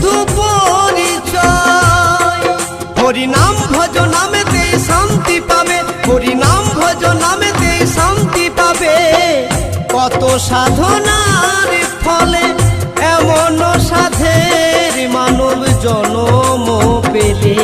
শুধু পরিচয়। হরি নাম ভজ নামেতে শান্তি পাবে, হরি নাম ভজ নামেতে শান্তি পাবে। কত সাধনার ফলে এমন সাধের মানব জনম পেলে।